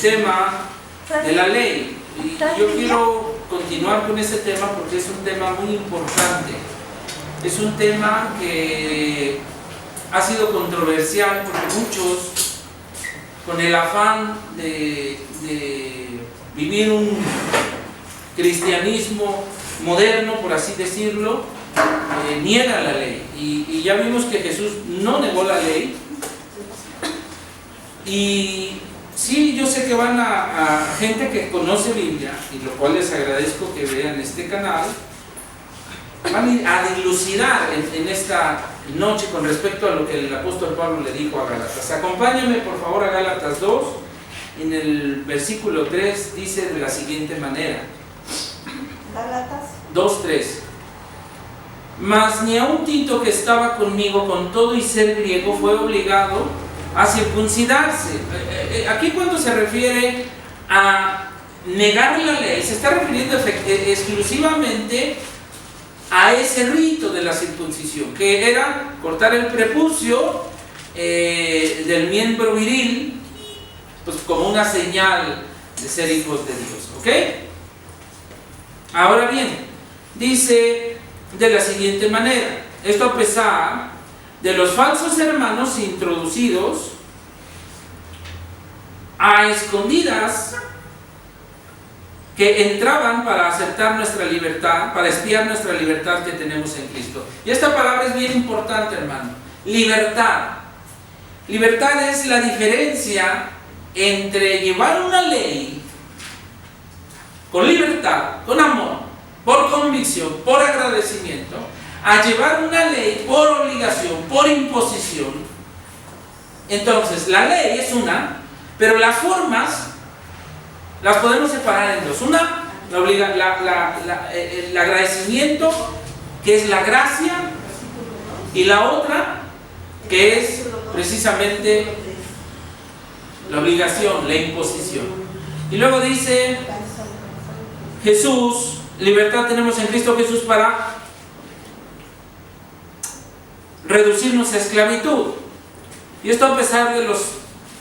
tema de la ley. Y yo quiero continuar con ese tema porque es un tema muy importante. Es un tema que ha sido controversial porque muchos, con el afán de vivir un cristianismo moderno, por así decirlo, niegan la ley. Y ya vimos que Jesús no negó la ley. Y sí, yo sé que van a gente que conoce Biblia, y lo cual les agradezco que vean este canal, van a dilucidar en esta noche con respecto a lo que el apóstol Pablo le dijo a Gálatas. Acompáñame por favor a Gálatas 2, en el versículo 3 dice de la siguiente manera. Gálatas 2:3. Mas ni aun Tito, que estaba conmigo con todo y ser griego, fue obligado a circuncidarse. Aquí cuando se refiere a negar la ley, se está refiriendo exclusivamente a ese rito de la circuncisión, que era cortar el prepucio del miembro viril, pues como una señal de ser hijos de Dios. ¿Ok? Ahora bien, dice de la siguiente manera: esto a pesar de los falsos hermanos introducidos a escondidas, que entraban para aceptar nuestra libertad, para espiar nuestra libertad que tenemos en Cristo. Y esta palabra es bien importante, hermano. Libertad. Libertad es la diferencia entre llevar una ley con libertad, con amor, por convicción, por agradecimiento, a llevar una ley por obligación, por imposición. Entonces, la ley es una, pero las formas las podemos separar en dos. Una, el agradecimiento, que es la gracia, y la otra, que es precisamente la obligación, la imposición. Y luego dice Jesús, libertad tenemos en Cristo Jesús para reducirnos a esclavitud. Y esto a pesar de los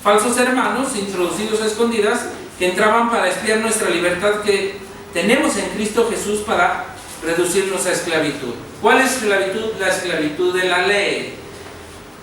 falsos hermanos introducidos a escondidas, que entraban para espiar nuestra libertad que tenemos en Cristo Jesús para reducirnos a esclavitud. ¿Cuál es esclavitud? La esclavitud de la ley.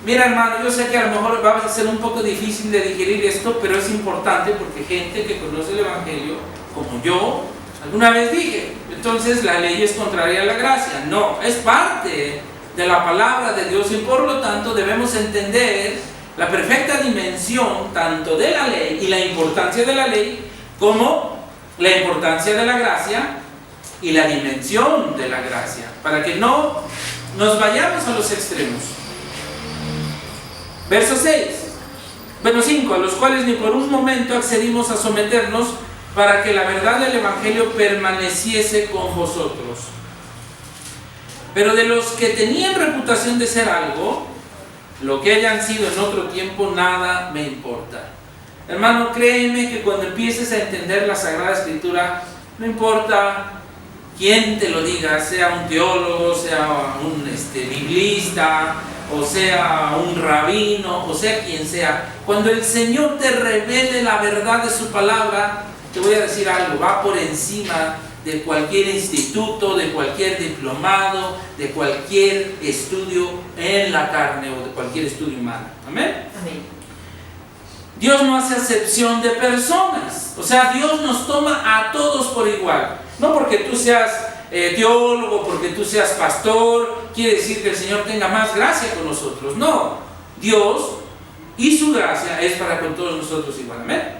Mira, hermano, yo sé que a lo mejor va a ser un poco difícil de digerir esto, pero es importante porque gente que conoce el Evangelio, como yo, alguna vez dije, entonces la ley es contraria a la gracia. No, es parte de la palabra de Dios y por lo tanto debemos entender la perfecta dimensión tanto de la ley y la importancia de la ley como la importancia de la gracia y la dimensión de la gracia, para que no nos vayamos a los extremos. Verso 5, a los cuales ni por un momento accedimos a someternos para que la verdad del Evangelio permaneciese con vosotros. Pero de los que tenían reputación de ser algo, lo que hayan sido en otro tiempo, nada me importa. Hermano, créeme que cuando empieces a entender la Sagrada Escritura, no importa quién te lo diga, sea un teólogo, sea un biblista, o sea un rabino, o sea quien sea, cuando el Señor te revele la verdad de su palabra, te voy a decir algo, va por encima de cualquier instituto, de cualquier diplomado, de cualquier estudio en la carne o de cualquier estudio humano. ¿Amén? Amén. Dios no hace acepción de personas. O sea, Dios nos toma a todos por igual. No porque tú seas teólogo, porque tú seas pastor, quiere decir que el Señor tenga más gracia con nosotros. No, Dios y su gracia es para con todos nosotros igual. ¿Amén?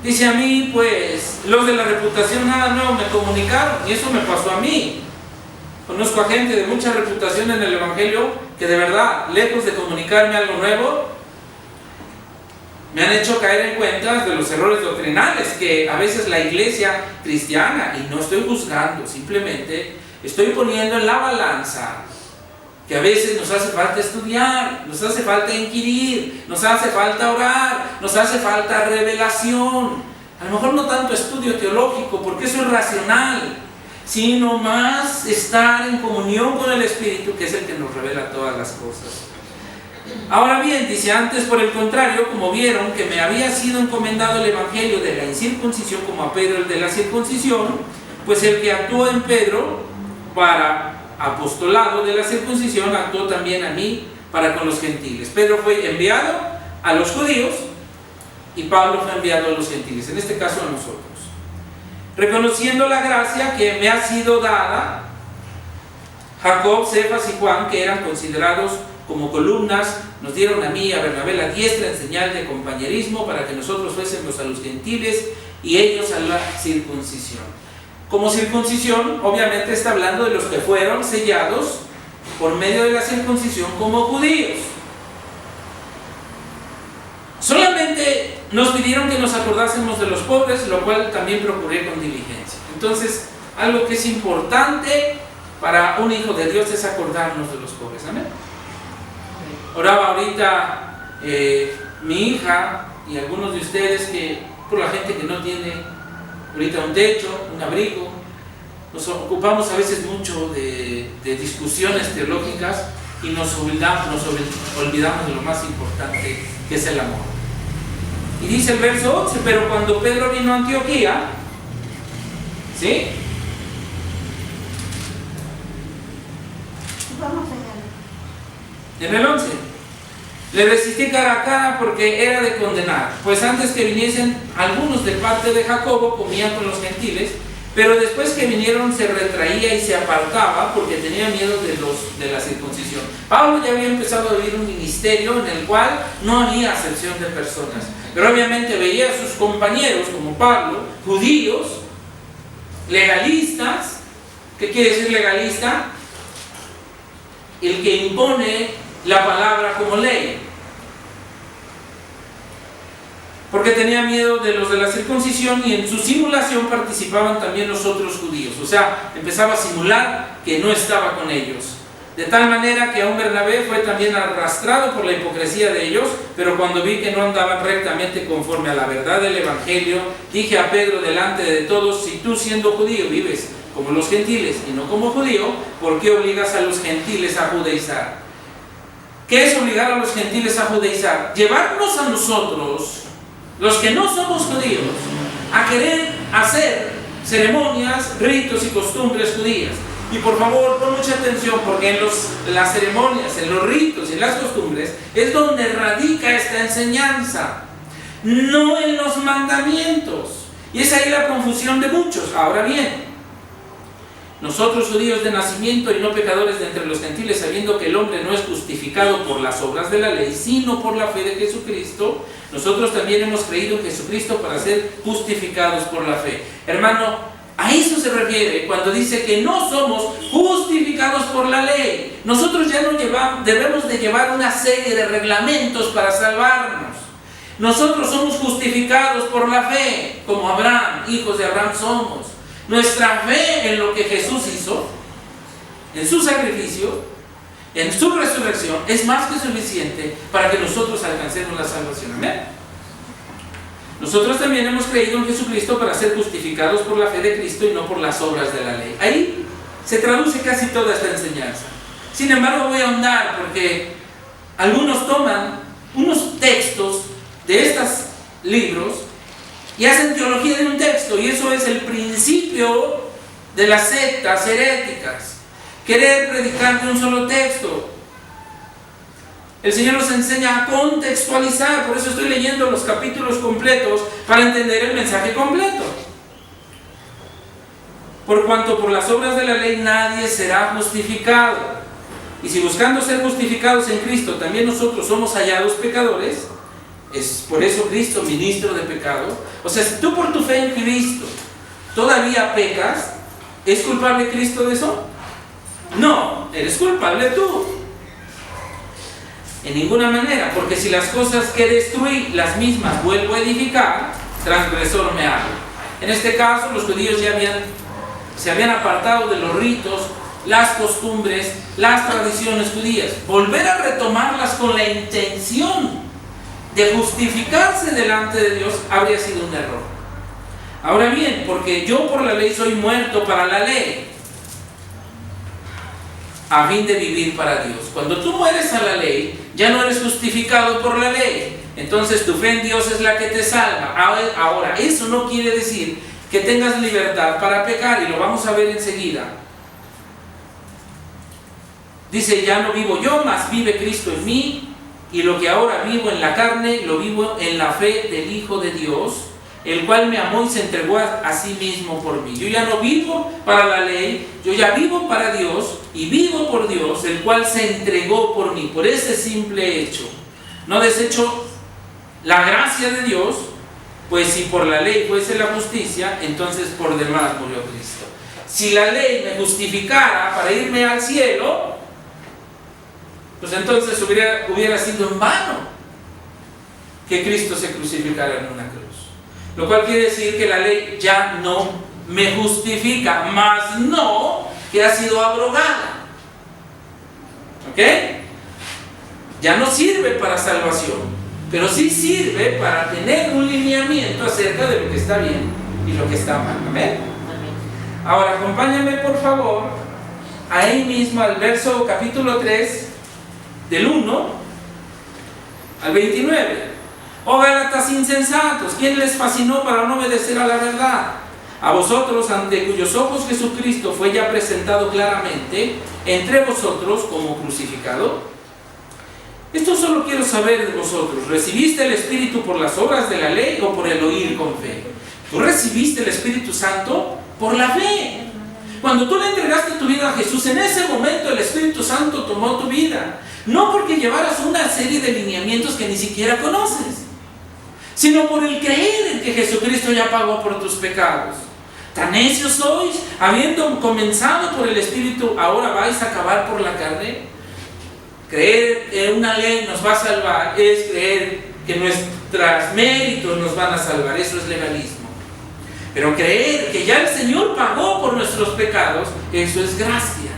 Dice a mí, pues, los de la reputación nada nuevo me comunicaron, y eso me pasó a mí. Conozco a gente de mucha reputación en el Evangelio que de verdad, lejos de comunicarme algo nuevo, me han hecho caer en cuenta de los errores doctrinales que a veces la iglesia cristiana, y no estoy juzgando, simplemente estoy poniendo en la balanza que a veces nos hace falta estudiar, nos hace falta inquirir, nos hace falta orar, nos hace falta revelación. A lo mejor no tanto estudio teológico, porque eso es racional, sino más estar en comunión con el Espíritu, que es el que nos revela todas las cosas. Ahora bien, dice, antes por el contrario, como vieron que me había sido encomendado el evangelio de la incircuncisión como a Pedro el de la circuncisión, pues el que actuó en Pedro para apostolado de la circuncisión, actuó también a mí para con los gentiles. Pedro fue enviado a los judíos y Pablo fue enviado a los gentiles, en este caso a nosotros. Reconociendo la gracia que me ha sido dada, Jacob, Cefas y Juan, que eran considerados como columnas, nos dieron a mí y a Bernabé la diestra en señal de compañerismo para que nosotros fuésemos a los gentiles y ellos a la circuncisión. Como circuncisión, obviamente está hablando de los que fueron sellados por medio de la circuncisión como judíos. Solamente nos pidieron que nos acordásemos de los pobres, lo cual también procuré con diligencia. Entonces, algo que es importante para un hijo de Dios es acordarnos de los pobres. Amén. Oraba ahorita mi hija y algunos de ustedes por la gente que no tiene ahorita un techo, un abrigo. Nos ocupamos a veces mucho de discusiones teológicas y nos olvidamos de lo más importante, que es el amor. Y dice el verso 11, pero cuando Pedro vino a Antioquía, ¿sí? Vamos En el 11, le resistí cara a cara porque era de condenar, pues antes que viniesen algunos de parte de Jacobo comían con los gentiles, pero después que vinieron se retraía y se apartaba porque tenía miedo de la circuncisión. Pablo ya había empezado a vivir un ministerio en el cual no había acepción de personas, pero obviamente veía a sus compañeros como Pablo, judíos, legalistas. ¿Qué quiere decir legalista? El que impone la palabra como ley, porque tenía miedo de los de la circuncisión, y en su simulación participaban también los otros judíos. O sea, empezaba a simular que no estaba con ellos, de tal manera que aún Bernabé fue también arrastrado por la hipocresía de ellos. Pero cuando vi que no andaban rectamente conforme a la verdad del evangelio, dije a Pedro delante de todos: si tú, siendo judío, vives como los gentiles y no como judío, ¿por qué obligas a los gentiles a judaizar? ¿Qué es obligar a los gentiles a judaizar? Llevarnos a nosotros, los que no somos judíos, a querer hacer ceremonias, ritos y costumbres judías. Y por favor, pon mucha atención, porque en las ceremonias, en los ritos y en las costumbres es donde radica esta enseñanza, no en los mandamientos. Y es ahí la confusión de muchos. Ahora bien, nosotros, judíos de nacimiento y no pecadores de entre los gentiles, sabiendo que el hombre no es justificado por las obras de la ley, sino por la fe de Jesucristo, nosotros también hemos creído en Jesucristo para ser justificados por la fe. Hermano, a eso se refiere cuando dice que no somos justificados por la ley. Nosotros ya no debemos de llevar una serie de reglamentos para salvarnos. Nosotros somos justificados por la fe, como Abraham, hijos de Abraham somos. Nuestra fe en lo que Jesús hizo, en su sacrificio, en su resurrección, es más que suficiente para que nosotros alcancemos la salvación. Amén. Nosotros también hemos creído en Jesucristo para ser justificados por la fe de Cristo y no por las obras de la ley. Ahí se traduce casi toda esta enseñanza. Sin embargo, voy a ahondar porque algunos toman unos textos de estos libros y hacen teología de un texto, y eso es el principio de las sectas heréticas: querer predicar de un solo texto. El Señor nos enseña a contextualizar, por eso estoy leyendo los capítulos completos para entender el mensaje completo. Por cuanto por las obras de la ley nadie será justificado, y si buscando ser justificados en Cristo también nosotros somos hallados pecadores, es por eso Cristo ministro de pecado. O sea, si tú por tu fe en Cristo todavía pecas, ¿es culpable Cristo de eso? No, eres culpable tú. En ninguna manera, porque si las cosas que destruí, las mismas vuelvo a edificar, transgresor me hago. En este caso, los judíos se habían apartado de los ritos, las costumbres, las tradiciones judías. Volver a retomarlas con la intención de justificarse delante de Dios habría sido un error. Ahora bien, porque yo por la ley soy muerto para la ley. a fin de vivir para Dios. Cuando tú mueres a la ley, ya no eres justificado por la ley. Entonces tu fe en Dios es la que te salva. Ahora, eso no quiere decir que tengas libertad para pecar, y lo vamos a ver enseguida. Dice, ya no vivo yo, mas vive Cristo en mí, y lo que ahora vivo en la carne, lo vivo en la fe del Hijo de Dios, el cual me amó y se entregó a sí mismo por mí. Yo ya no vivo para la ley, yo ya vivo para Dios, y vivo por Dios, el cual se entregó por mí, por ese simple hecho. No desecho la gracia de Dios, pues si por la ley fuese la justicia, entonces por demás murió Cristo. Si la ley me justificara para irme al cielo, pues entonces hubiera sido en vano que Cristo se crucificara en una cruz. Lo cual quiere decir que la ley ya no me justifica, más no que ha sido abrogada. ¿Ok? Ya no sirve para salvación, pero sí sirve para tener un lineamiento acerca de lo que está bien y lo que está mal. ¿Amén? Ahora, acompáñame por favor ahí mismo al verso capítulo 3, del 1 al 29. Oh Gálatas insensatos, ¿quién les fascinó para no obedecer a la verdad? A vosotros, ante cuyos ojos Jesucristo fue ya presentado claramente entre vosotros como crucificado. Esto solo quiero saber de vosotros: ¿recibiste el Espíritu por las obras de la ley o por el oír con fe? Tú recibiste el Espíritu Santo por la fe. Cuando tú le entregaste tu vida a Jesús, en ese momento el Espíritu Santo tomó tu vida. No porque llevaras una serie de lineamientos que ni siquiera conoces, sino por el creer en que Jesucristo ya pagó por tus pecados. ¿Tan necios sois? Habiendo comenzado por el Espíritu, ¿ahora vais a acabar por la carne? Creer en una ley nos va a salvar es creer que nuestros méritos nos van a salvar. Eso es legalismo. Pero creer que ya el Señor pagó por nuestros pecados, eso es gracia.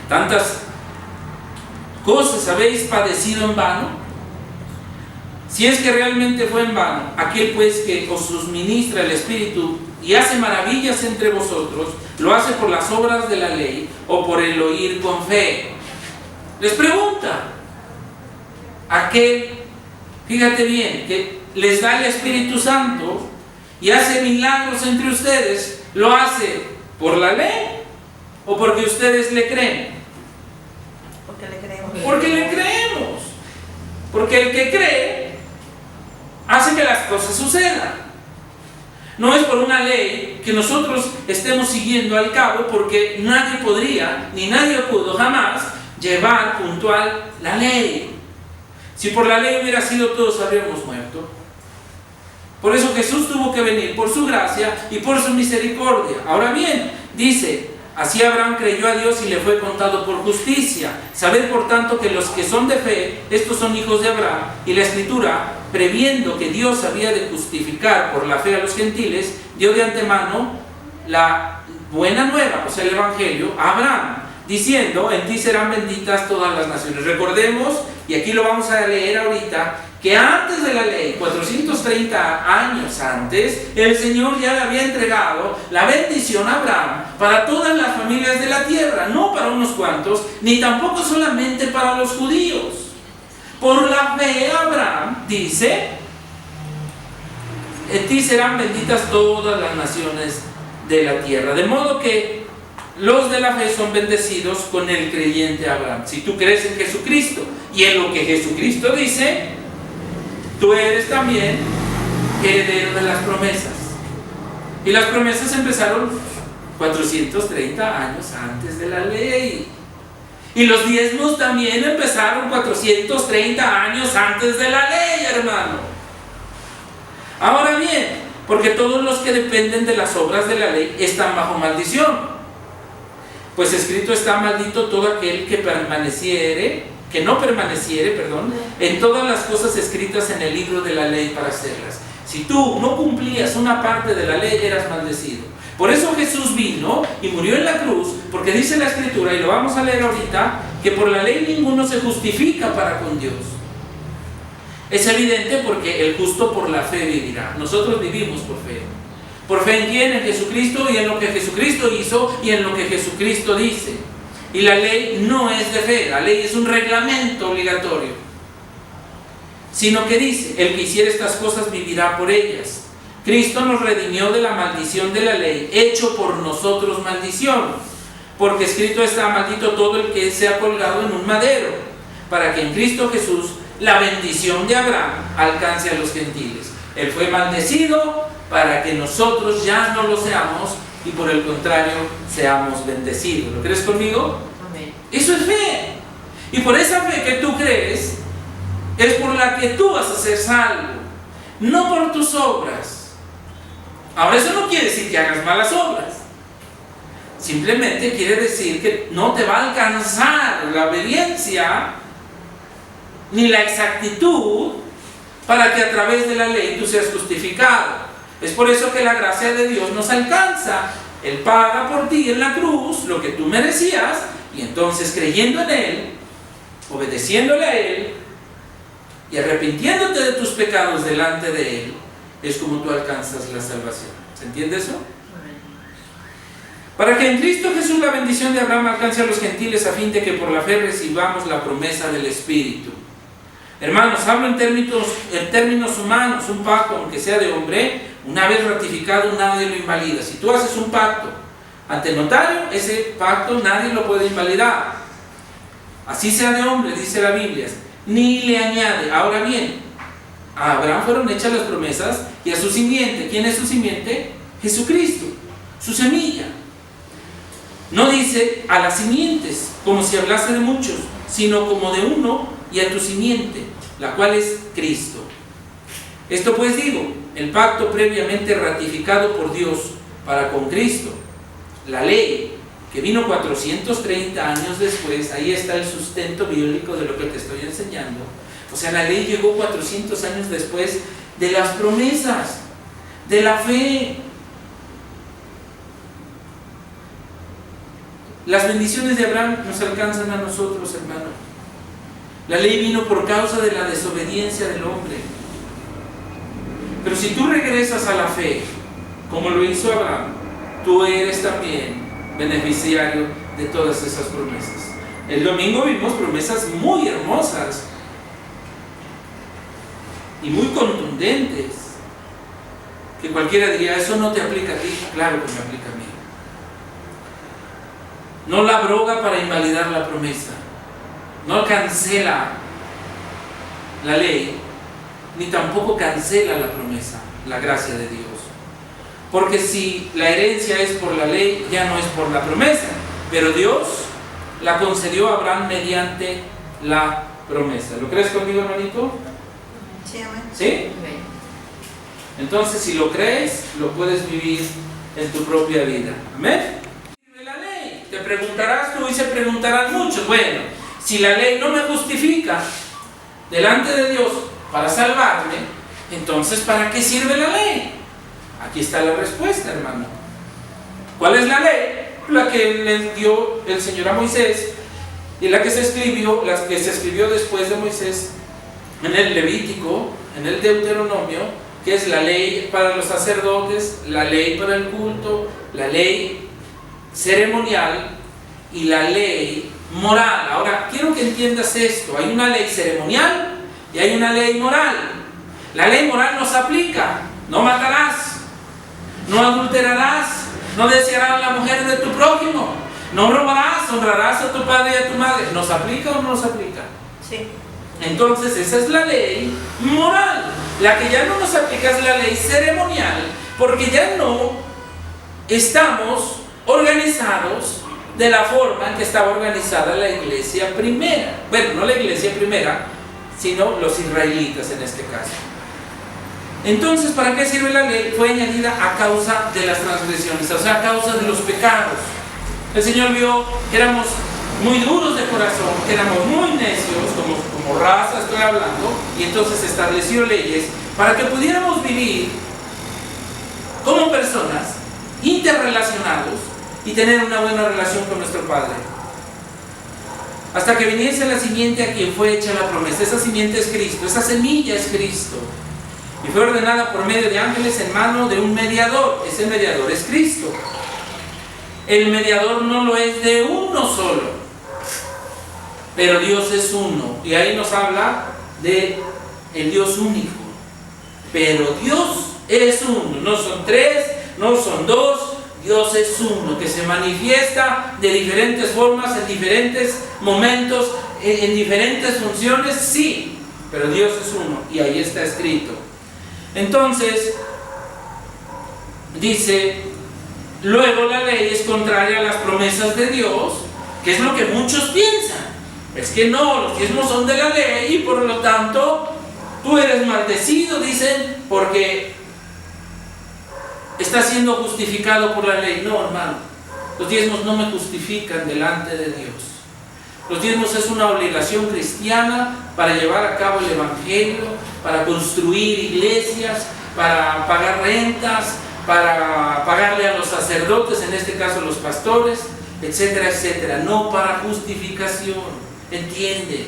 Tantas cosas habéis padecido en vano. Si es que realmente fue en vano, aquel pues que os suministra el Espíritu y hace maravillas entre vosotros, ¿lo hace por las obras de la ley o por el oír con fe? Les pregunta aquel, fíjate bien, que les da el Espíritu Santo y hace milagros entre ustedes, ¿lo hace por la ley o porque ustedes le creen? Porque le creemos. Porque le creemos. Porque el que cree hace que las cosas sucedan. No es por una ley que nosotros estemos siguiendo al cabo, porque nadie podría, ni nadie pudo jamás llevar puntual la ley. Si por la ley hubiera sido, todos habríamos muerto. Por eso Jesús tuvo que venir por su gracia y por su misericordia. Ahora bien, dice: así Abraham creyó a Dios y le fue contado por justicia. Sabed por tanto que los que son de fe, estos son hijos de Abraham. Y la Escritura, previendo que Dios había de justificar por la fe a los gentiles, dio de antemano la buena nueva, o sea el Evangelio, a Abraham, diciendo: en ti serán benditas todas las naciones. Recordemos, y aquí lo vamos a leer ahorita, que antes de la ley, 430 años antes, el Señor ya le había entregado la bendición a Abraham para todas las familias de la tierra, no para unos cuantos, ni tampoco solamente para los judíos. Por la fe Abraham dice: en ti serán benditas todas las naciones de la tierra. De modo que los de la fe son bendecidos con el creyente Abraham. Si tú crees en Jesucristo y en lo que Jesucristo dice, tú eres también heredero de las promesas. Y las promesas empezaron 430 años antes de la ley. Y los diezmos también empezaron 430 años antes de la ley, hermano. Ahora bien, porque todos los que dependen de las obras de la ley están bajo maldición. Pues escrito está: maldito todo aquel que no permaneciere, en todas las cosas escritas en el libro de la ley para hacerlas. Si tú no cumplías una parte de la ley, eras maldecido. Por eso Jesús vino y murió en la cruz, porque dice la Escritura, y lo vamos a leer ahorita, que por la ley ninguno se justifica para con Dios. Es evidente, porque el justo por la fe vivirá. Nosotros vivimos por fe. ¿Por fe en quién? En Jesucristo, y en lo que Jesucristo hizo y en lo que Jesucristo dice. Y la ley no es de fe, la ley es un reglamento obligatorio. Sino que dice, el que hiciera estas cosas vivirá por ellas. Cristo nos redimió de la maldición de la ley, hecho por nosotros maldición. Porque escrito está: maldito todo el que sea colgado en un madero, para que en Cristo Jesús la bendición de Abraham alcance a los gentiles. Él fue maldecido para que nosotros ya no lo seamos y por el contrario seamos bendecidos. ¿Lo crees conmigo? Amén. Eso es fe. Y por esa fe que tú crees es por la que tú vas a ser salvo, no por tus obras. Ahora, eso no quiere decir que hagas malas obras. Simplemente quiere decir que no te va a alcanzar la obediencia ni la exactitud para que a través de la ley tú seas justificado. Es por eso que la gracia de Dios nos alcanza. Él paga por ti en la cruz lo que tú merecías, y entonces, creyendo en Él, obedeciéndole a Él y arrepintiéndote de tus pecados delante de Él, es como tú alcanzas la salvación. ¿Se entiende eso? Para que en Cristo Jesús la bendición de Abraham alcance a los gentiles, a fin de que por la fe recibamos la promesa del Espíritu. Hermanos, hablo en términos humanos. Un pacto, aunque sea de hombre, una vez ratificado, nadie lo invalida. Si tú haces un pacto ante el notario, ese pacto nadie lo puede invalidar. Así sea de hombre, dice la Biblia, ni le añade. Ahora bien, a Abraham fueron hechas las promesas y a su simiente. ¿Quién es su simiente? Jesucristo, su semilla. No dice a las simientes, como si hablase de muchos, sino como de uno, y a tu simiente, la cual es Cristo. Esto pues digo, el pacto previamente ratificado por Dios para con Cristo, la ley, que vino 430 años después, ahí está el sustento bíblico de lo que te estoy enseñando. O sea, la ley llegó 400 años después de las promesas, de la fe. Las bendiciones de Abraham nos alcanzan a nosotros, hermano. La ley vino por causa de la desobediencia del hombre. Pero si tú regresas a la fe, como lo hizo Abraham, tú eres también beneficiario de todas esas promesas. El domingo vimos promesas muy hermosas y muy contundentes, que cualquiera diría, eso no te aplica a ti. Claro que me aplica a mí. No la abroga para invalidar la promesa, no cancela la ley, ni tampoco cancela la promesa, la gracia de Dios. Porque si la herencia es por la ley, ya no es por la promesa, pero Dios la concedió a Abraham mediante la promesa. ¿Lo crees conmigo, hermanito? Sí, amén. ¿Sí? Entonces, si lo crees, lo puedes vivir en tu propia vida. ¿Amén? La ley, te preguntarás tú y se preguntarán muchos. Bueno, si la ley no me justifica delante de Dios para salvarme, entonces ¿para qué sirve la ley? Aquí está la respuesta, hermano. ¿Cuál es la ley? La que le dio el Señor a Moisés y la que se escribió después de Moisés en el Levítico, en el Deuteronomio, que es la ley para los sacerdotes, la ley para el culto, la ley ceremonial y la ley moral. Ahora, quiero que entiendas esto. Hay una ley ceremonial y hay una ley moral. La ley moral nos aplica: no matarás, no adulterarás, no desearás la mujer de tu prójimo, no robarás, honrarás a tu padre y a tu madre. ¿Nos aplica o no nos aplica? Sí. Entonces esa es la ley moral. La que ya no nos aplica es la ley ceremonial, porque ya no estamos organizados de la forma en que estaba organizada la iglesia primera. Bueno, no la iglesia primera, sino los israelitas en este caso. Entonces, ¿para qué sirve la ley? Fue añadida a causa de las transgresiones, o sea, a causa de los pecados. El Señor vio que éramos muy duros de corazón, que éramos muy necios, como raza estoy hablando, y entonces estableció leyes para que pudiéramos vivir como personas interrelacionados y tener una buena relación con nuestro Padre. Hasta que viniese la simiente a quien fue hecha la promesa. Esa simiente es Cristo, esa semilla es Cristo. Y fue ordenada por medio de ángeles en mano de un mediador. Ese mediador es Cristo. El mediador no lo es de uno solo, pero Dios es uno. Y ahí nos habla de el Dios único. Pero Dios es uno, no son tres, no son dos, Dios es uno, que se manifiesta de diferentes formas, en diferentes momentos, en diferentes funciones, sí, pero Dios es uno, y ahí está escrito. Entonces, dice, luego la ley es contraria a las promesas de Dios, que es lo que muchos piensan. Es que no, los diezmos son de la ley y por lo tanto tú eres maldecido, dicen, porque estás siendo justificado por la ley. No, hermano, los diezmos no me justifican delante de Dios. Los diezmos es una obligación cristiana para llevar a cabo el evangelio, para construir iglesias, para pagar rentas, para pagarle a los sacerdotes, en este caso los pastores, etcétera, etcétera. No para justificación. Entiende,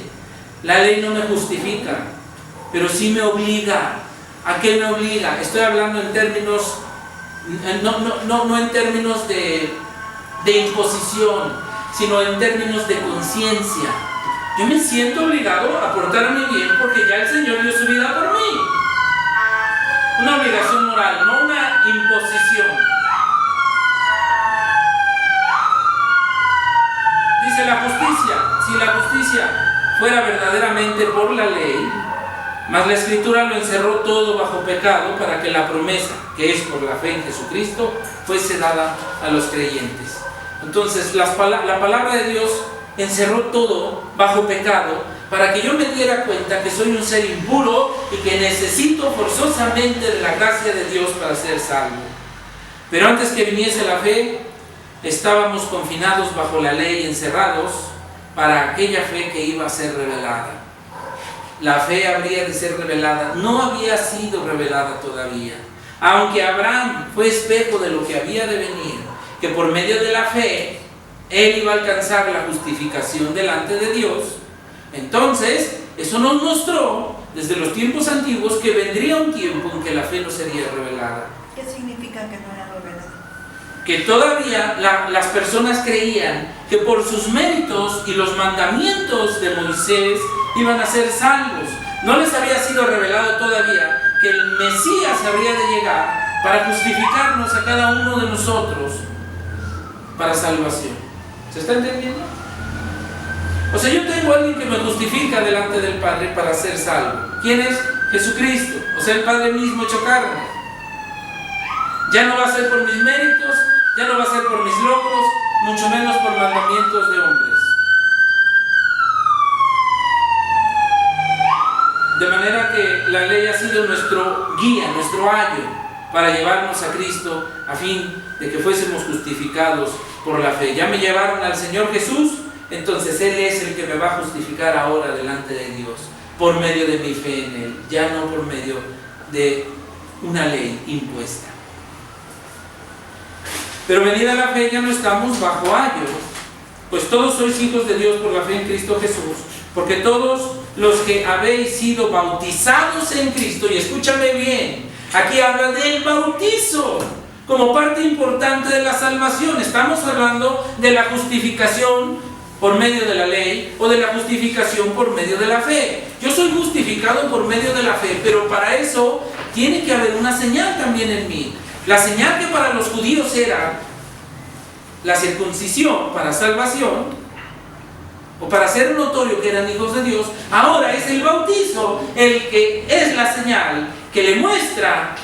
la ley no me justifica, pero sí me obliga. ¿A qué me obliga? Estoy hablando en términos, no en términos de imposición, sino en términos de conciencia. Yo me siento obligado a portarme bien porque ya el Señor dio su vida por mí. Una obligación moral, no una imposición. Dice la justicia, si la justicia fuera verdaderamente por la ley, mas la Escritura lo encerró todo bajo pecado para que la promesa, que es por la fe en Jesucristo, fuese dada a los creyentes. Entonces la palabra de Dios encerró todo bajo pecado para que yo me diera cuenta que soy un ser impuro y que necesito forzosamente de la gracia de Dios para ser salvo. Pero antes que viniese la fe, estábamos confinados bajo la ley, encerrados para aquella fe que iba a ser revelada. La fe habría de ser revelada, no había sido revelada todavía. Aunque Abraham fue espejo de lo que había de venir, que por medio de la fe él iba a alcanzar la justificación delante de Dios, entonces eso nos mostró desde los tiempos antiguos que vendría un tiempo en que la fe no sería revelada. ¿Qué significa que no era revelada? Que todavía las personas creían que por sus méritos y los mandamientos de Moisés iban a ser salvos. No les había sido revelado todavía que el Mesías habría de llegar para justificarnos a cada uno de nosotros para salvación. ¿Se está entendiendo? O sea, yo tengo a alguien que me justifica delante del Padre para ser salvo. ¿Quién es? Jesucristo, o sea, el Padre mismo hecho carne. Ya no va a ser por mis méritos, ya no va a ser por mis logros, mucho menos por mandamientos de hombres. De manera que la ley ha sido nuestro guía, nuestro ayo para llevarnos a Cristo a fin de que fuésemos justificados por la fe. Ya me llevaron al Señor Jesús, entonces Él es el que me va a justificar ahora delante de Dios por medio de mi fe en Él, ya no por medio de una ley impuesta. Pero venida la fe ya no estamos bajo ayo, pues todos sois hijos de Dios por la fe en Cristo Jesús, porque todos los que habéis sido bautizados en Cristo, y escúchame bien, aquí habla del bautizo como parte importante de la salvación. Estamos hablando de la justificación por medio de la ley o de la justificación por medio de la fe. Yo soy justificado por medio de la fe, pero para eso tiene que haber una señal también en mí. La señal que para los judíos era la circuncisión para salvación o para hacer notorio que eran hijos de Dios, ahora es el bautizo el que es la señal que le muestra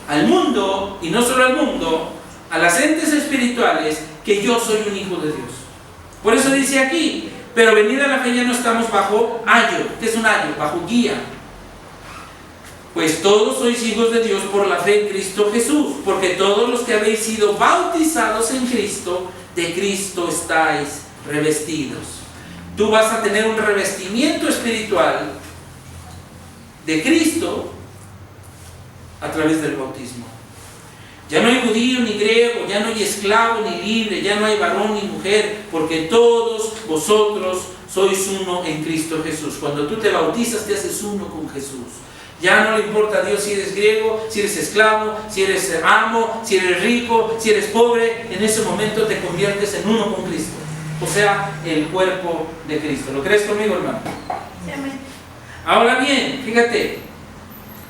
al mundo, y no solo al mundo, a las entes espirituales, que yo soy un hijo de Dios. Por eso dice aquí, pero venida la fe ya no estamos bajo ayo. ¿Qué es un ayo? Bajo guía. Pues todos sois hijos de Dios por la fe en Cristo Jesús, porque todos los que habéis sido bautizados en Cristo, de Cristo estáis revestidos. Tú vas a tener un revestimiento espiritual de Cristo a través del bautismo. Ya no hay judío ni griego, ya no hay esclavo ni libre, ya no hay varón ni mujer, porque todos vosotros sois uno en Cristo Jesús. Cuando tú te bautizas, te haces uno con Jesús. Ya no le importa a Dios si eres griego, si eres esclavo, si eres amo, si eres rico, si eres pobre. En ese momento te conviertes en uno con Cristo. o sea, el cuerpo de Cristo. ¿Lo crees conmigo, hermano? Sí, amén. Ahora bien, fíjate,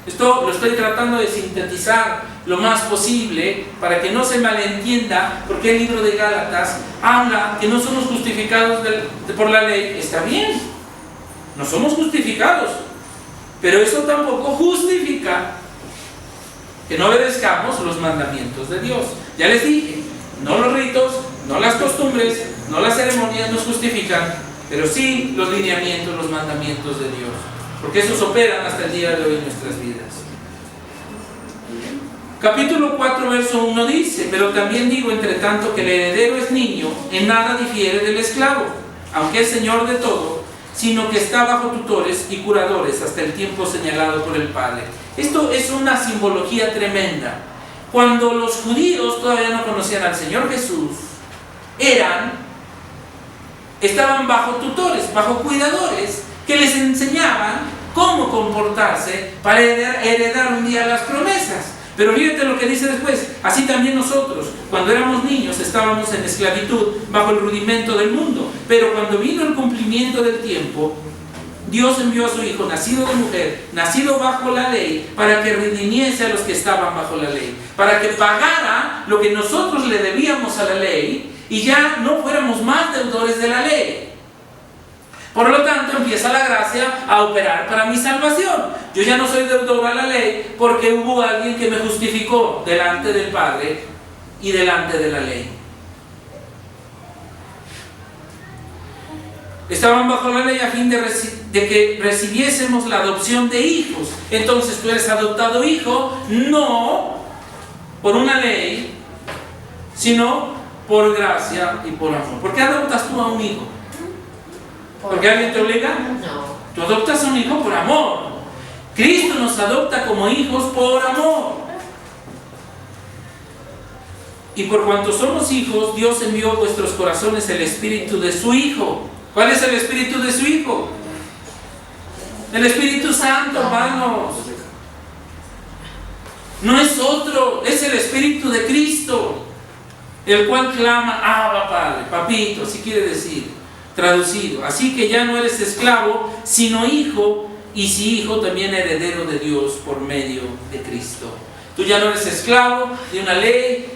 esto lo estoy tratando de sintetizar lo más posible para que no se malentienda, porque el libro de Gálatas habla que no somos justificados por la ley. Está bien, no somos justificados, pero eso tampoco justifica que no obedezcamos los mandamientos de Dios. Ya les dije, no los ritos, no las costumbres, no las ceremonias nos justifican, pero sí los lineamientos, los mandamientos de Dios, porque esos operan hasta el día de hoy en nuestras vidas. Capítulo 4, verso 1 dice: pero también digo, entre tanto, que el heredero es niño, en nada difiere del esclavo, aunque es señor de todo, sino que está bajo tutores y curadores hasta el tiempo señalado por el Padre. Esto es una simbología tremenda. Cuando los judíos todavía no conocían al Señor Jesús, estaban bajo tutores, bajo cuidadores, que les enseñaban cómo comportarse para heredar un día las promesas. Pero fíjate lo que dice después: así también nosotros, cuando éramos niños, estábamos en esclavitud bajo el rudimento del mundo, pero cuando vino el cumplimiento del tiempo, Dios envió a su Hijo, nacido de mujer, nacido bajo la ley, para que redimiese a los que estaban bajo la ley, para que pagara lo que nosotros le debíamos a la ley y ya no fuéramos más deudores de la ley. Por lo tanto, empieza la gracia a operar para mi salvación. Yo ya no soy deudor a la ley porque hubo alguien que me justificó delante del Padre y delante de la ley. Estaban bajo la ley a fin de que recibiésemos la adopción de hijos. Entonces tú eres adoptado hijo, no por una ley, sino por gracia y por amor. ¿Por qué adoptas tú a un hijo? ¿Porque alguien te obliga? No. Tú adoptas a un hijo por amor. Cristo nos adopta como hijos por amor. Y por cuanto somos hijos, Dios envió a vuestros corazones el espíritu de su Hijo. ¿Cuál es el espíritu de su Hijo? El Espíritu Santo, hermanos. No es otro, es el Espíritu de Cristo, el cual clama: Abba, Padre, papito, así quiere decir, traducido. Así que ya no eres esclavo, sino hijo, y si hijo, también heredero de Dios por medio de Cristo. Tú ya no eres esclavo de una ley,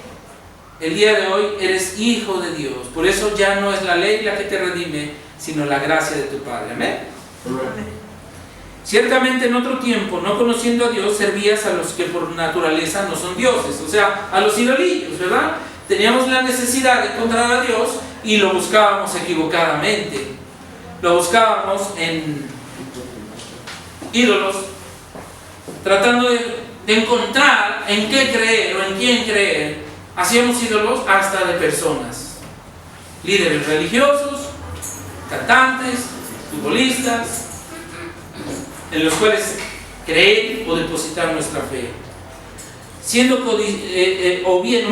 el día de hoy eres hijo de Dios. Por eso ya no es la ley la que te redime, sino la gracia de tu Padre. Amén. Ciertamente en otro tiempo, no conociendo a Dios, servías a los que por naturaleza no son dioses, o sea, a los idolillos, ¿verdad? Teníamos la necesidad de encontrar a Dios y lo buscábamos equivocadamente. Lo buscábamos en ídolos, tratando de encontrar en qué creer o en quién creer. Hacíamos ídolos hasta de personas, líderes religiosos, cantantes, futbolistas, en los cuales creer o depositar nuestra fe.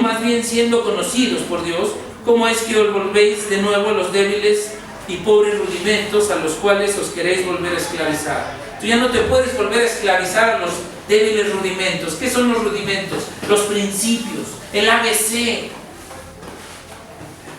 Más bien siendo conocidos por Dios, ¿cómo es que os volvéis de nuevo a los débiles y pobres rudimentos a los cuales os queréis volver a esclavizar? Tú ya no te puedes volver a esclavizar a los débiles rudimentos. ¿Qué son los rudimentos? Los principios, el ABC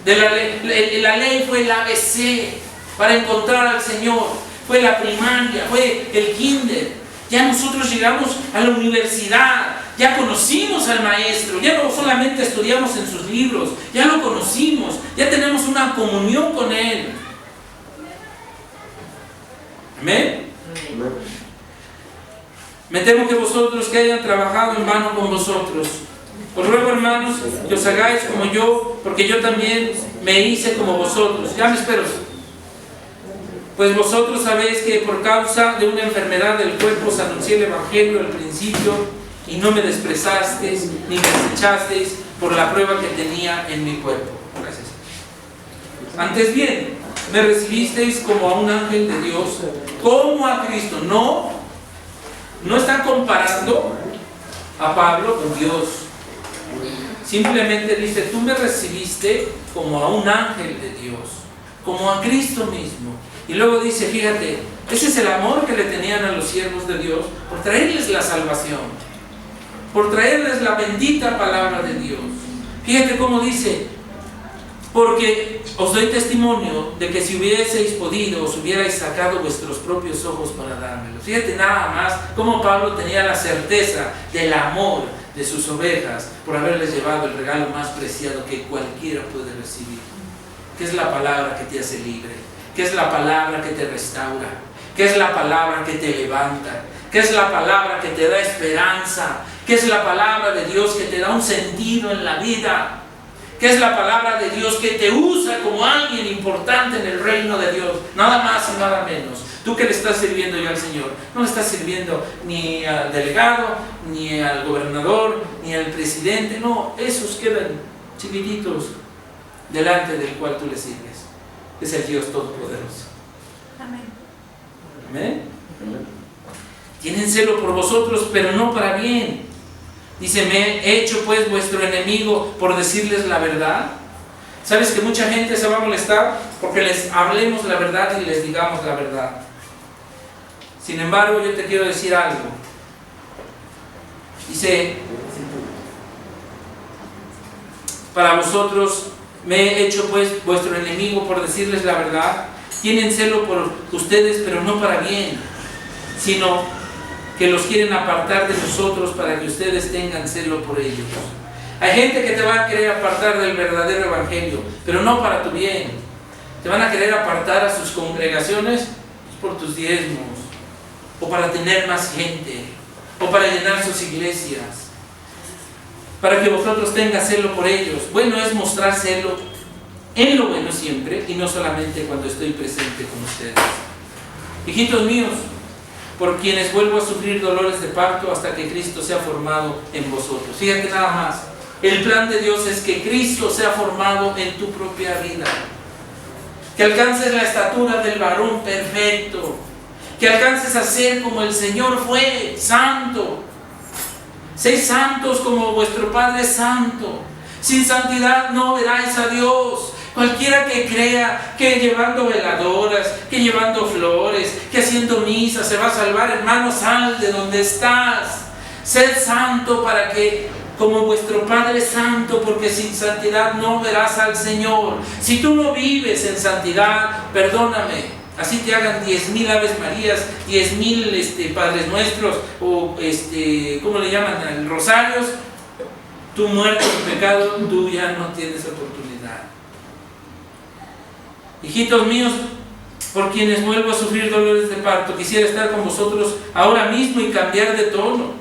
de la ley. La ley fue el ABC para encontrar al Señor, fue la primaria, fue el kinder. Ya nosotros llegamos a la universidad, ya conocimos al Maestro, ya no solamente estudiamos en sus libros, ya lo conocimos, ya tenemos una comunión con Él. Amén. Me temo que vosotros que hayan trabajado en vano con vosotros. Os ruego, hermanos, que os hagáis como yo, porque yo también me hice como vosotros. Ya me espero. Pues vosotros sabéis que por causa de una enfermedad del cuerpo os anuncié el Evangelio al principio, y no me desprezasteis ni me desechasteis por la prueba que tenía en mi cuerpo. Gracias. Antes bien, me recibisteis como a un ángel de Dios, como a Cristo. No están comparando a Pablo con Dios. Simplemente dice: tú me recibiste como a un ángel de Dios, como a Cristo mismo. Y luego dice, fíjate, ese es el amor que le tenían a los siervos de Dios por traerles la salvación, por traerles la bendita palabra de Dios. Fíjate cómo dice: Porque os doy testimonio de que si hubieseis podido, os hubierais sacado vuestros propios ojos para dármelo. Fíjate nada más cómo Pablo tenía la certeza del amor de sus ovejas por haberles llevado el regalo más preciado que cualquiera puede recibir, que es la palabra que te hace libre, que es la palabra que te restaura, que es la palabra que te levanta, que es la palabra que te da esperanza, que es la palabra de Dios que te da un sentido en la vida, que es la palabra de Dios que te usa como alguien importante en el reino de Dios, nada más y nada menos. Tú que le estás sirviendo ya al Señor, no le estás sirviendo ni al delegado, ni al gobernador, ni al presidente, no, esos quedan chiquititos delante del cual tú le sirves. Es el Dios Todopoderoso. Amén. Amén. Tienen celo por vosotros, pero no para bien. Dice, me he hecho pues vuestro enemigo por decirles la verdad. ¿Sabes que mucha gente se va a molestar porque les hablemos la verdad y les digamos la verdad? Sin embargo, yo te quiero decir algo. Dice, para vosotros me he hecho pues vuestro enemigo por decirles la verdad. Tienen celo por ustedes, pero no para bien, sino que los quieren apartar de nosotros para que ustedes tengan celo por ellos. Hay gente que te va a querer apartar del verdadero evangelio, pero no para tu bien. Te van a querer apartar a sus congregaciones por tus diezmos, o para tener más gente, o para llenar sus iglesias, para que vosotros tengan celo por ellos. Bueno es mostrar celo en lo bueno siempre, y no solamente cuando estoy presente con ustedes. Hijitos míos, por quienes vuelvo a sufrir dolores de parto hasta que Cristo sea formado en vosotros. Fíjate nada más, el plan de Dios es que Cristo sea formado en tu propia vida, que alcances la estatura del varón perfecto, que alcances a ser como el Señor fue, santo. Sed santos como vuestro Padre es santo. Sin santidad no veráis a Dios. Cualquiera que crea que llevando veladoras, que llevando flores, que haciendo misa se va a salvar, hermano, sal de donde estás. Sed santo para que, como vuestro Padre es santo, porque sin santidad no verás al Señor. Si tú no vives en santidad, perdóname, así te hagan 10,000 Aves Marías, 10,000 Padres Nuestros, o ¿cómo le llaman? Rosarios, tú muerto en pecado, tú ya no tienes oportunidad. Hijitos míos, por quienes vuelvo a sufrir dolores de parto, quisiera estar con vosotros ahora mismo y cambiar de tono,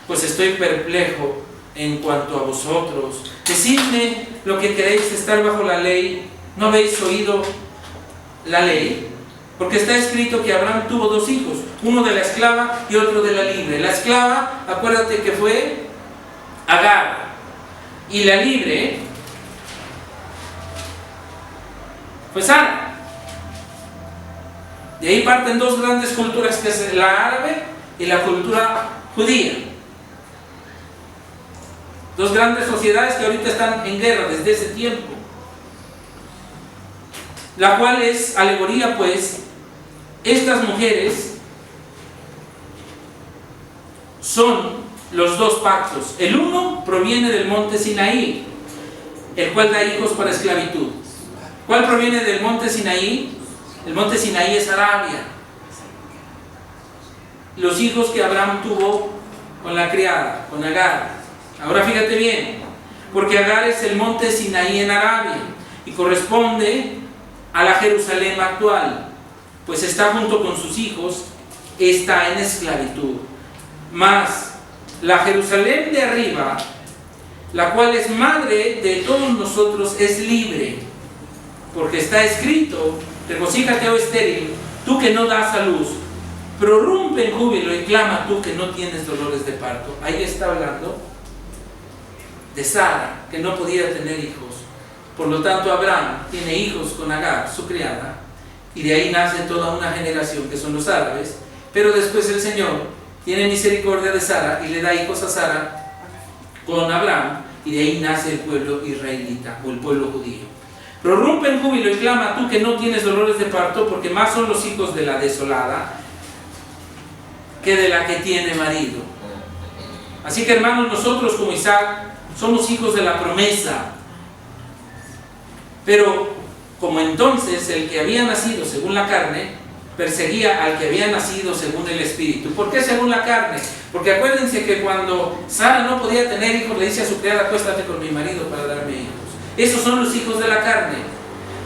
pues estoy perplejo en cuanto a vosotros. Decidme lo que queréis estar bajo la ley. ¿No habéis oído la ley? Porque está escrito que Abraham tuvo 2 hijos, uno de la esclava y otro de la libre. La esclava, acuérdate que fue Agar, y la libre fue Sara. De ahí parten 2 grandes culturas, que es la árabe y la cultura judía. 2 grandes sociedades que ahorita están en guerra desde ese tiempo. La cual es alegoría, pues, estas mujeres son los 2 pactos. El uno proviene del monte Sinaí, el cual da hijos para esclavitud. ¿Cuál proviene del monte Sinaí? El monte Sinaí es Arabia. Los hijos que Abraham tuvo con la criada, con Agar. Ahora fíjate bien, porque Agar es el monte Sinaí en Arabia y corresponde a la Jerusalén actual, pues está junto con sus hijos, está en esclavitud. Mas la Jerusalén de arriba, la cual es madre de todos nosotros, es libre, porque está escrito: regocíjate, oh estéril, tú que no das a luz, prorrumpe en júbilo y clama tú que no tienes dolores de parto. Ahí está hablando de Sara, que no podía tener hijos. Por lo tanto, Abraham tiene hijos con Agar, su criada, y de ahí nace toda una generación que son los árabes. Pero después el Señor tiene misericordia de Sara y le da hijos a Sara con Abraham, y de ahí nace el pueblo israelita o el pueblo judío. Prorrumpe en júbilo y clama tú que no tienes dolores de parto, porque más son los hijos de la desolada que de la que tiene marido. Así que, hermanos, nosotros como Isaac somos hijos de la promesa. Pero como entonces el que había nacido según la carne perseguía al que había nacido según el Espíritu. ¿Por qué según la carne? Porque acuérdense que cuando Sara no podía tener hijos, le dice a su criada: acuéstate con mi marido para darme hijos. Esos son los hijos de la carne.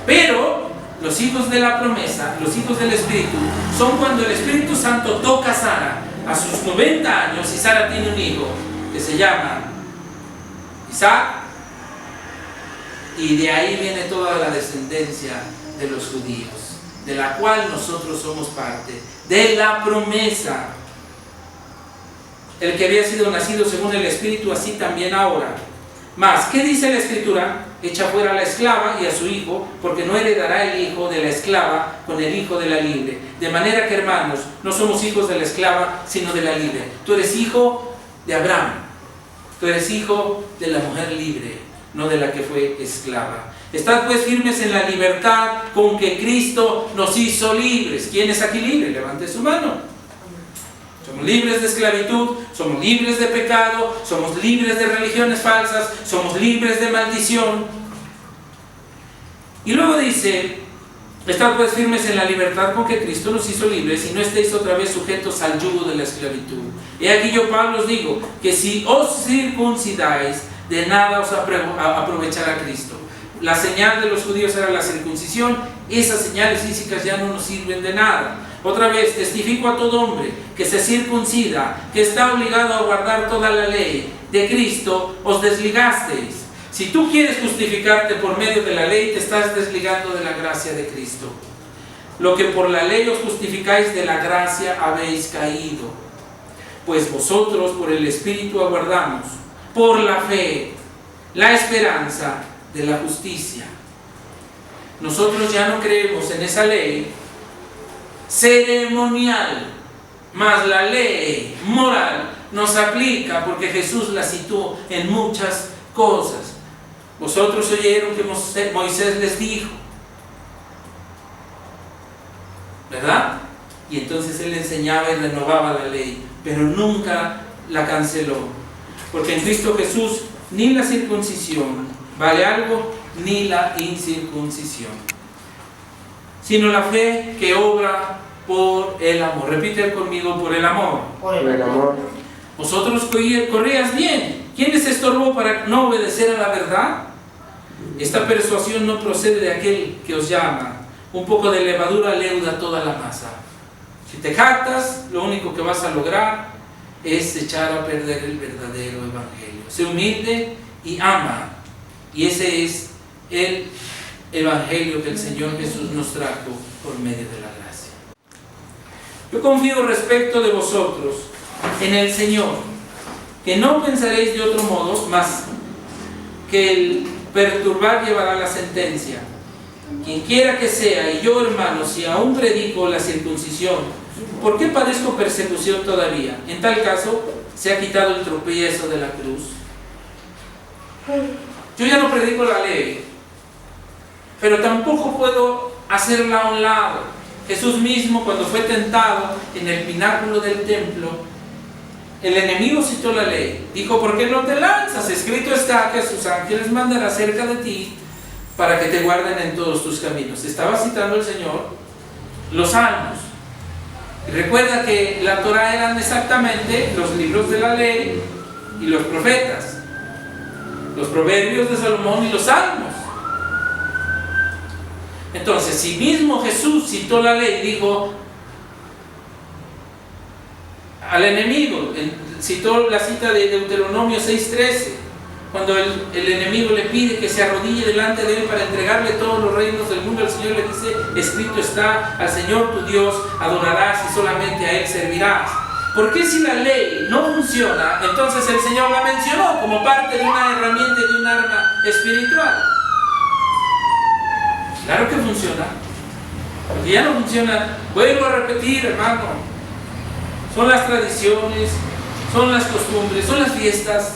Pero los hijos de la promesa, los hijos del Espíritu, son cuando el Espíritu Santo toca a Sara a sus 90 años y Sara tiene un hijo que se llama Isaac, y de ahí viene toda la descendencia de los judíos, de la cual nosotros somos parte, de la promesa. El que había sido nacido según el Espíritu, así también ahora. Mas, ¿qué dice la Escritura? Echa fuera a la esclava y a su hijo, porque no heredará el hijo de la esclava con el hijo de la libre. De manera que, hermanos, no somos hijos de la esclava, sino de la libre. Tú eres hijo de Abraham. Tú eres hijo de la mujer libre, no de la que fue esclava. Estad pues firmes en la libertad con que Cristo nos hizo libres. ¿Quién es aquí libre? Levante su mano. Somos libres de esclavitud, somos libres de pecado, somos libres de religiones falsas, somos libres de maldición. Y luego dice: estad pues firmes en la libertad con que Cristo nos hizo libres, y no estéis otra vez sujetos al yugo de la esclavitud. He aquí yo, Pablo, os digo que si os circuncidáis, de nada os aprovechará Cristo. La señal de los judíos era la circuncisión. Esas señales físicas ya no nos sirven de nada. Otra vez, testifico a todo hombre que se circuncida, que está obligado a guardar toda la ley de Cristo, os desligasteis. Si tú quieres justificarte por medio de la ley, te estás desligando de la gracia de Cristo. Lo que por la ley os justificáis, de la gracia habéis caído. Pues vosotros por el Espíritu aguardamos, por la fe, la esperanza de la justicia. Nosotros ya no creemos en esa ley ceremonial, mas la ley moral nos aplica porque Jesús la situó en muchas cosas. Vosotros oyeron que Moisés les dijo, ¿verdad? Y entonces él enseñaba y renovaba la ley, pero nunca la canceló, porque en Cristo Jesús ni la circuncisión vale algo, ni la incircuncisión, sino la fe que obra por el amor. Repite conmigo: por el amor. Por el amor. Vosotros corrías bien. ¿Quién les estorbó para no obedecer a la verdad? Esta persuasión no procede de aquel que os llama. Un poco de levadura leuda toda la masa. Si te jactas, lo único que vas a lograr es echar a perder el verdadero evangelio. Sé humilde y ama. Y ese es el evangelio que el Señor Jesús nos trajo por medio de la gracia. Yo confío respecto de vosotros en el Señor, que no pensaréis de otro modo, mas que el perturbar llevará la sentencia. Quien quiera que sea, y yo, hermanos, si aún predico la circuncisión, ¿por qué padezco persecución todavía? En tal caso, se ha quitado el tropiezo de la cruz. Yo ya no predico la ley, pero tampoco puedo hacerla a un lado. Jesús mismo, cuando fue tentado en el pináculo del templo, el enemigo citó la ley. Dijo: ¿por qué no te lanzas? Escrito está que sus ángeles mandará cerca de ti para que te guarden en todos tus caminos. Estaba citando el Señor los salmos. Y recuerda que la Torah eran exactamente los libros de la ley y los profetas, los proverbios de Salomón y los salmos. Entonces, si mismo Jesús citó la ley, dijo al enemigo, citó la cita de Deuteronomio 6:13, cuando el enemigo le pide que se arrodille delante de él para entregarle todos los reinos del mundo, el Señor le dice: escrito está, al Señor tu Dios adorarás y solamente a Él servirás. ¿Por qué si la ley no funciona, entonces el Señor la mencionó como parte de una herramienta y de un arma espiritual? Claro que funciona, porque ya no funciona. Vuelvo a repetir, hermano, son las tradiciones, son las costumbres, son las fiestas,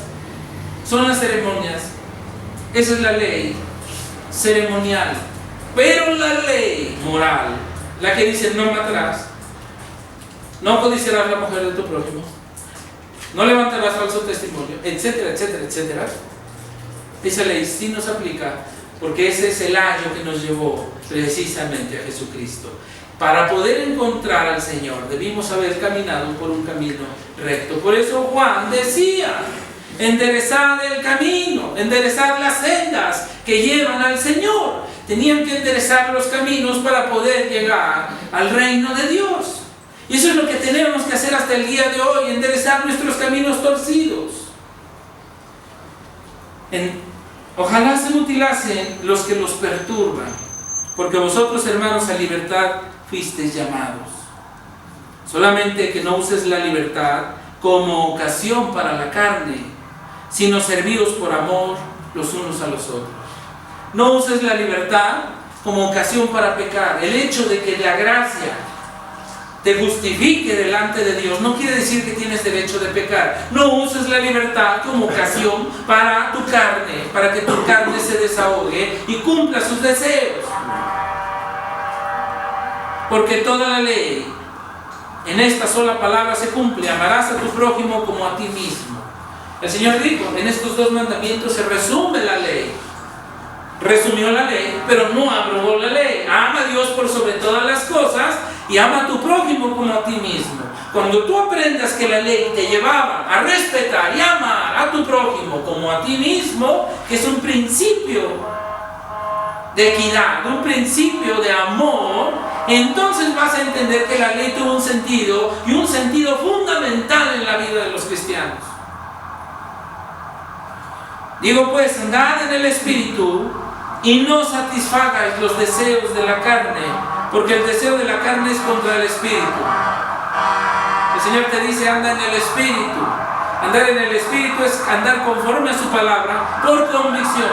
son las ceremonias. Esa es la ley ceremonial. Pero la ley moral, la que dice: no matarás, no codiciarás la mujer de tu prójimo, no levantarás falso testimonio, etcétera, etcétera, etcétera. Esa ley sí nos aplica porque ese es el ayo que nos llevó precisamente a Jesucristo. Para poder encontrar al Señor debimos haber caminado por un camino recto. Por eso Juan decía: enderezad el camino, enderezad las sendas que llevan al Señor. Tenían que enderezar los caminos para poder llegar al reino de Dios. Y eso es lo que tenemos que hacer hasta el día de hoy, enderezar nuestros caminos torcidos. Ojalá se mutilasen los que los perturban, porque vosotros, hermanos, a libertad fuisteis llamados. Solamente que no uses la libertad como ocasión para la carne, sino servíos por amor los unos a los otros. No uses la libertad como ocasión para pecar. El hecho de que la gracia te justifique delante de Dios no quiere decir que tienes derecho de pecar. No uses la libertad como ocasión para tu carne, para que tu carne se desahogue y cumpla sus deseos. Porque toda la ley en esta sola palabra se cumple: amarás a tu prójimo como a ti mismo. El Señor dijo: en estos dos mandamientos se resume la ley. Resumió la ley, pero no abrogó la ley. Ama a Dios por sobre todas las cosas y ama a tu prójimo como a ti mismo. Cuando tú aprendas que la ley te llevaba a respetar y amar a tu prójimo como a ti mismo, que es un principio de equidad, un principio de amor, entonces vas a entender que la ley tuvo un sentido, y un sentido fundamental en la vida de los cristianos. Digo pues, andad en el Espíritu y no satisfagáis los deseos de la carne, porque el deseo de la carne es contra el Espíritu. El Señor te dice: anda en el Espíritu. Andar en el Espíritu es andar conforme a su palabra, por convicción,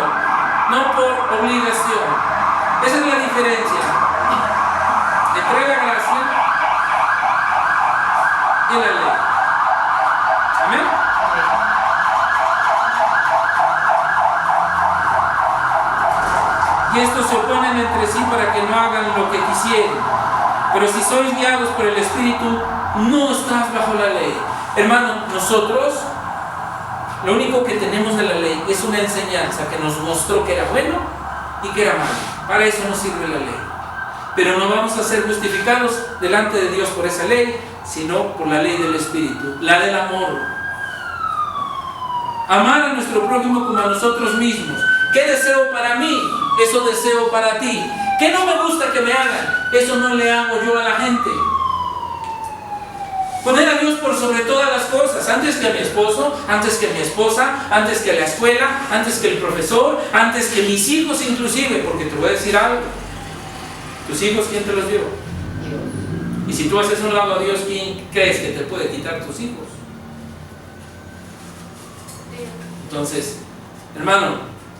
no por obligación. Esa es la diferencia entre la gracia y la ley. ¿Amén? Y estos se oponen entre sí para que no hagan lo que quisieren. Pero si sois guiados por el Espíritu, no estás bajo la ley. Hermano, nosotros lo único que tenemos de la ley es una enseñanza que nos mostró que era bueno y que era malo. Para eso nos sirve la ley. Pero no vamos a ser justificados delante de Dios por esa ley, sino por la ley del Espíritu, la del amor. Amar a nuestro prójimo como a nosotros mismos. ¿Qué deseo para mí? Eso deseo para ti. ¿Qué no me gusta que me hagan? Eso no le hago yo a la gente. Poner a Dios por sobre todas las cosas, antes que a mi esposo, antes que a mi esposa, antes que a la escuela, antes que el profesor, antes que mis hijos inclusive, porque te voy a decir algo. ¿Tus hijos quién te los dio? Dios. Y si tú haces un lado a Dios, ¿quién crees que te puede quitar tus hijos? Entonces, hermano,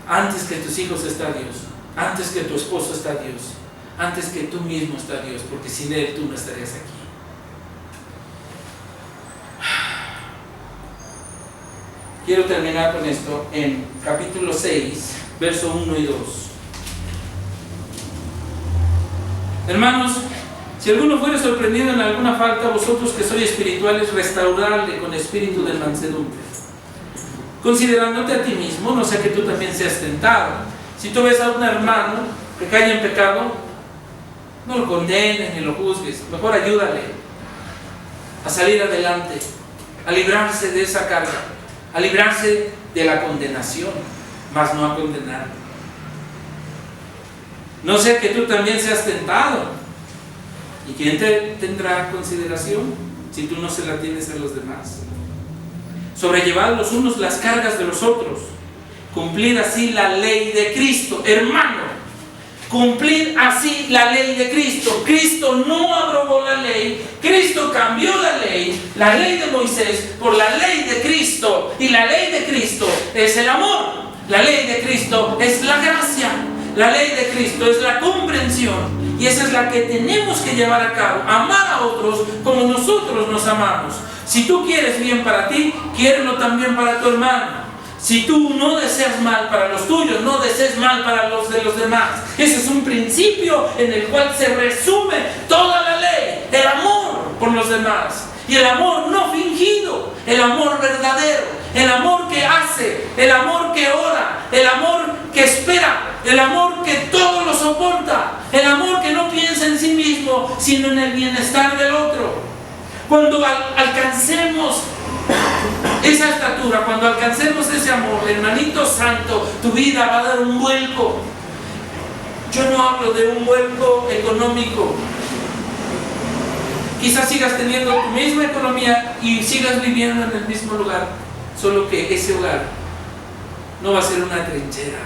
antes que tus hijos está Dios, antes que tu esposo está Dios, antes que tú mismo está Dios, porque sin Él tú no estarías aquí. Quiero terminar con esto en capítulo 6, verso 1 y 2. Hermanos, si alguno fuere sorprendido en alguna falta, vosotros que sois espirituales, restaurarle con espíritu de mansedumbre, considerándote a ti mismo, no sea que tú también seas tentado. Si tú ves a un hermano que cae en pecado, no lo condenes ni lo juzgues, mejor ayúdale a salir adelante, a librarse de esa carga, a librarse de la condenación, mas no a condenar. No sea que tú también seas tentado. ¿Y quién te tendrá consideración si tú no se la tienes a los demás? Sobrellevad los unos las cargas de los otros, cumplid así la ley de Cristo. Hermano, cumplid así la ley de Cristo. Cristo no abrogó la ley, Cristo cambió la ley de Moisés por la ley de Cristo, y la ley de Cristo es el amor, la ley de Cristo es la gracia, la ley de Cristo es la comprensión, y esa es la que tenemos que llevar a cabo, amar a otros como nosotros nos amamos. Si tú quieres bien para ti, quiérelo también para tu hermano. Si tú no deseas mal para los tuyos, no desees mal para los de los demás. Ese es un principio en el cual se resume toda la ley, el amor por los demás. Y el amor no fingido, el amor verdadero, el amor que hace, el amor que ora, el amor que espera, el amor que todo lo soporta, el amor que no piensa en sí mismo, sino en el bienestar del otro. Cuando alcancemos esa estatura, cuando alcancemos ese amor, hermanito santo, tu vida va a dar un vuelco. Yo no hablo de un vuelco económico. Quizás sigas teniendo tu misma economía y sigas viviendo en el mismo lugar, solo que ese hogar no va a ser una trinchera,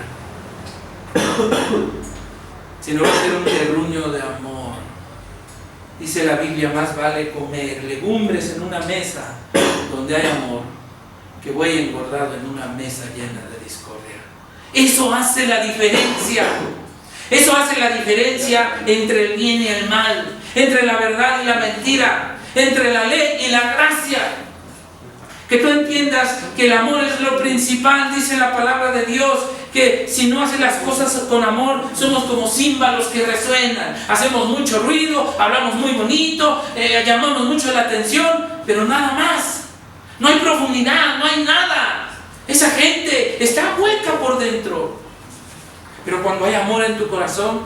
sino va a ser un terruño de amor. Dice la Biblia, más vale comer legumbres en una mesa donde hay amor que buey engordado en una mesa llena de discordia. Eso hace la diferencia. Eso hace la diferencia entre el bien y el mal, entre la verdad y la mentira, entre la ley y la gracia. Que tú entiendas que el amor es lo principal. Dice la palabra de Dios que si no haces las cosas con amor, somos como címbalos que resuenan. Hacemos mucho ruido, hablamos muy bonito, llamamos mucho la atención, pero nada más. No hay profundidad, no hay nada. Esa gente está hueca por dentro. Pero cuando hay amor en tu corazón,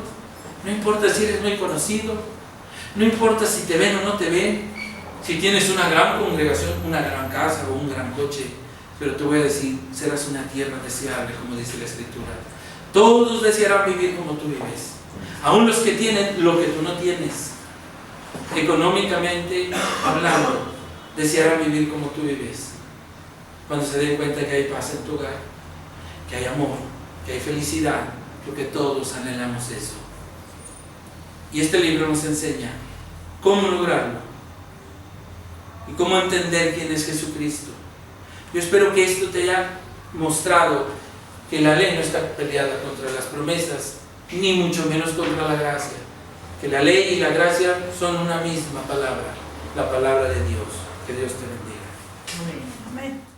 no importa si eres muy conocido, no importa si te ven o no te ven, si tienes una gran congregación, una gran casa o un gran coche, pero te voy a decir, serás una tierra deseable, como dice la Escritura. Todos desearán vivir como tú vives, aun los que tienen lo que tú no tienes. Económicamente hablando, desearán vivir como tú vives. Cuando se den cuenta que hay paz en tu hogar, que hay amor, que hay felicidad, porque todos anhelamos eso. Y este libro nos enseña cómo lograrlo y cómo entender quién es Jesucristo. Yo espero que esto te haya mostrado que la ley no está peleada contra las promesas, ni mucho menos contra la gracia. Que la ley y la gracia son una misma palabra, la palabra de Dios. Que Dios te bendiga. Amén.